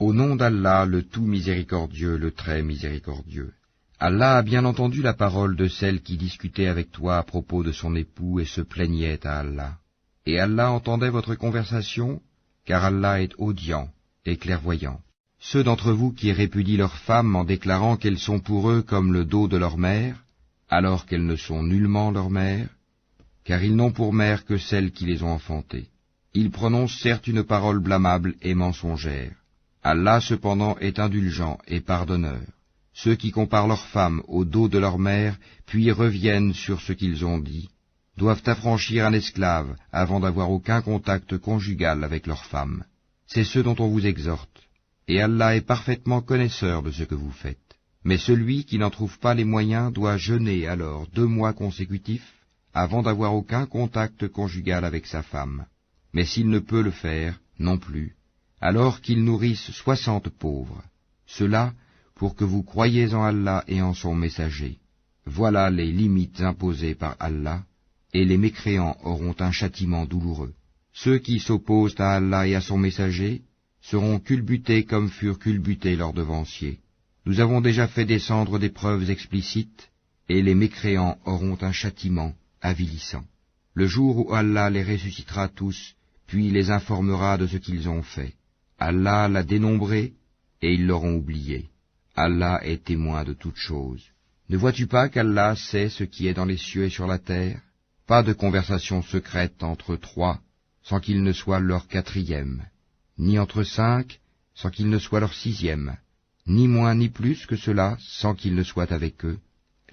Au nom d'Allah, le tout miséricordieux, le très miséricordieux. Allah a bien entendu la parole de celle qui discutait avec toi à propos de son époux et se plaignait à Allah. Et Allah entendait votre conversation, car Allah est audient et clairvoyant. Ceux d'entre vous qui répudient leurs femmes en déclarant qu'elles sont pour eux comme le dos de leur mère, alors qu'elles ne sont nullement leur mère, car ils n'ont pour mère que celles qui les ont enfantées. Ils prononcent certes une parole blâmable et mensongère. Allah cependant est indulgent et pardonneur. Ceux qui comparent leurs femmes au dos de leur mère, puis reviennent sur ce qu'ils ont dit, doivent affranchir un esclave avant d'avoir aucun contact conjugal avec leur femme. C'est ce dont on vous exhorte. Et Allah est parfaitement connaisseur de ce que vous faites. Mais celui qui n'en trouve pas les moyens doit jeûner alors 2 mois consécutifs avant d'avoir aucun contact conjugal avec sa femme. Mais s'il ne peut le faire, non plus, alors qu'il nourrisse 60 pauvres. Cela pour que vous croyiez en Allah et en son messager. Voilà les limites imposées par Allah, et les mécréants auront un châtiment douloureux. Ceux qui s'opposent à Allah et à son messager seront culbutés comme furent culbutés leurs devanciers. Nous avons déjà fait descendre des preuves explicites, et les mécréants auront un châtiment avilissant. Le jour où Allah les ressuscitera tous, puis les informera de ce qu'ils ont fait. Allah l'a dénombré, et ils l'auront oublié. Allah est témoin de toutes choses. Ne vois-tu pas qu'Allah sait ce qui est dans les cieux et sur la terre? Pas de conversation secrète entre 3, sans qu'il ne soit leur 4e, ni entre 5, sans qu'il ne soit leur 6e, ni moins ni plus que cela, sans qu'il ne soit avec eux,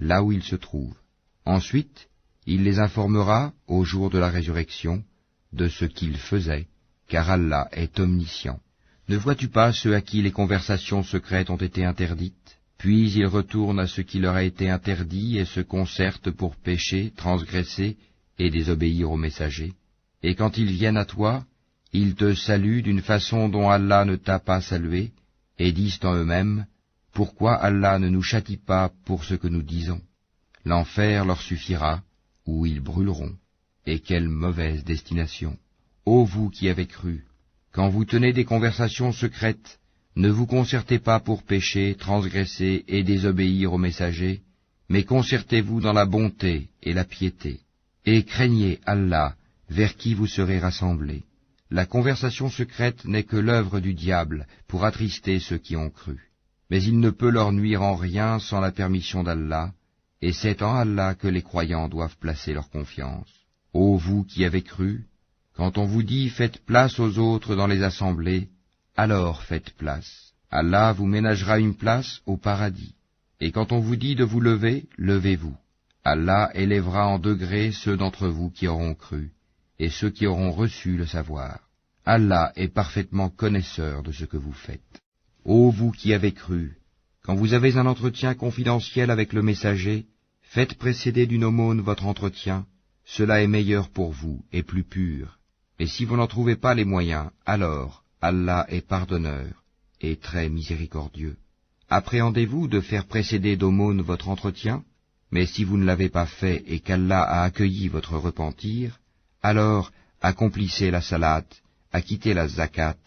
là où ils se trouvent. Ensuite, il les informera, au jour de la résurrection, de ce qu'ils faisaient, car Allah est omniscient. Ne vois-tu pas ceux à qui les conversations secrètes ont été interdites? Puis ils retournent à ce qui leur a été interdit et se concertent pour pécher, transgresser et désobéir aux messagers. Et quand ils viennent à toi, ils te saluent d'une façon dont Allah ne t'a pas salué, et disent en eux-mêmes, « Pourquoi Allah ne nous châtie pas pour ce que nous disons ?» L'enfer leur suffira, où ils brûleront. Et quelle mauvaise destination! Ô vous qui avez cru, quand vous tenez des conversations secrètes, ne vous concertez pas pour pécher, transgresser et désobéir aux messagers, mais concertez-vous dans la bonté et la piété, et craignez Allah, vers qui vous serez rassemblés. La conversation secrète n'est que l'œuvre du diable pour attrister ceux qui ont cru. Mais il ne peut leur nuire en rien sans la permission d'Allah, et c'est en Allah que les croyants doivent placer leur confiance. Ô vous qui avez cru, quand on vous dit faites place aux autres dans les assemblées, alors faites place. Allah vous ménagera une place au paradis. Et quand on vous dit de vous lever, levez-vous. Allah élèvera en degrés ceux d'entre vous qui auront cru, et ceux qui auront reçu le savoir. Allah est parfaitement connaisseur de ce que vous faites. Ô vous qui avez cru, quand vous avez un entretien confidentiel avec le messager, faites précéder d'une aumône votre entretien, cela est meilleur pour vous et plus pur. Et si vous n'en trouvez pas les moyens, alors Allah est pardonneur et très miséricordieux. Appréhendez-vous de faire précéder d'aumône votre entretien? Mais si vous ne l'avez pas fait et qu'Allah a accueilli votre repentir, alors accomplissez la salate, acquittez la zakat,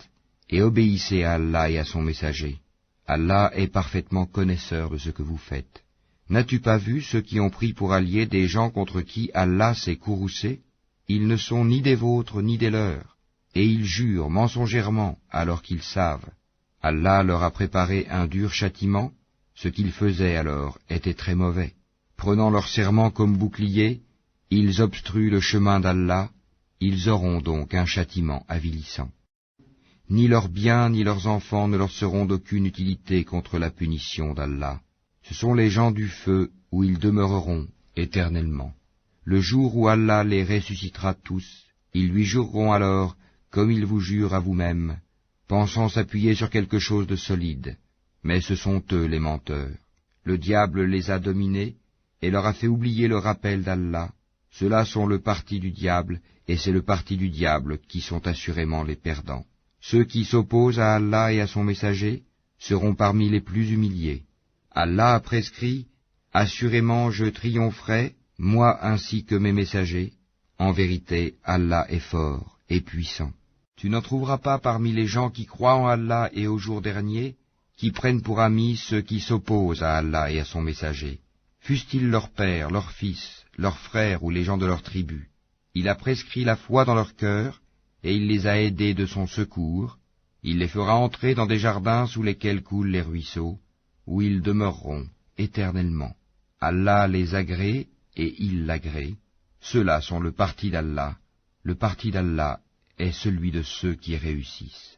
et obéissez à Allah et à son messager. Allah est parfaitement connaisseur de ce que vous faites. N'as-tu pas vu ceux qui ont pris pour alliés des gens contre qui Allah s'est courroucé? Ils ne sont ni des vôtres ni des leurs, et ils jurent mensongèrement alors qu'ils savent. Allah leur a préparé un dur châtiment, ce qu'ils faisaient alors était très mauvais. Prenant leur serment comme bouclier, ils obstruent le chemin d'Allah, ils auront donc un châtiment avilissant. Ni leurs biens ni leurs enfants ne leur seront d'aucune utilité contre la punition d'Allah. Ce sont les gens du feu où ils demeureront éternellement. Le jour où Allah les ressuscitera tous, ils lui jureront alors, comme ils vous jurent à vous-même, pensant s'appuyer sur quelque chose de solide. Mais ce sont eux les menteurs. Le diable les a dominés et leur a fait oublier le rappel d'Allah. Ceux-là sont le parti du diable, et c'est le parti du diable qui sont assurément les perdants. Ceux qui s'opposent à Allah et à son messager seront parmi les plus humiliés. Allah a prescrit, « Assurément je triompherai, moi ainsi que mes messagers. En vérité, Allah est fort et puissant. » Tu n'en trouveras pas parmi les gens qui croient en Allah et au jour dernier, qui prennent pour amis ceux qui s'opposent à Allah et à son messager, fussent-ils leurs pères, leurs fils, leurs frères ou les gens de leur tribu. Il a prescrit la foi dans leur cœur, et il les a aidés de son secours. Il les fera entrer dans des jardins sous lesquels coulent les ruisseaux, où ils demeureront éternellement. Allah les agrée et il l'agrée. Ceux-là sont le parti d'Allah. Le parti d'Allah est celui de ceux qui réussissent.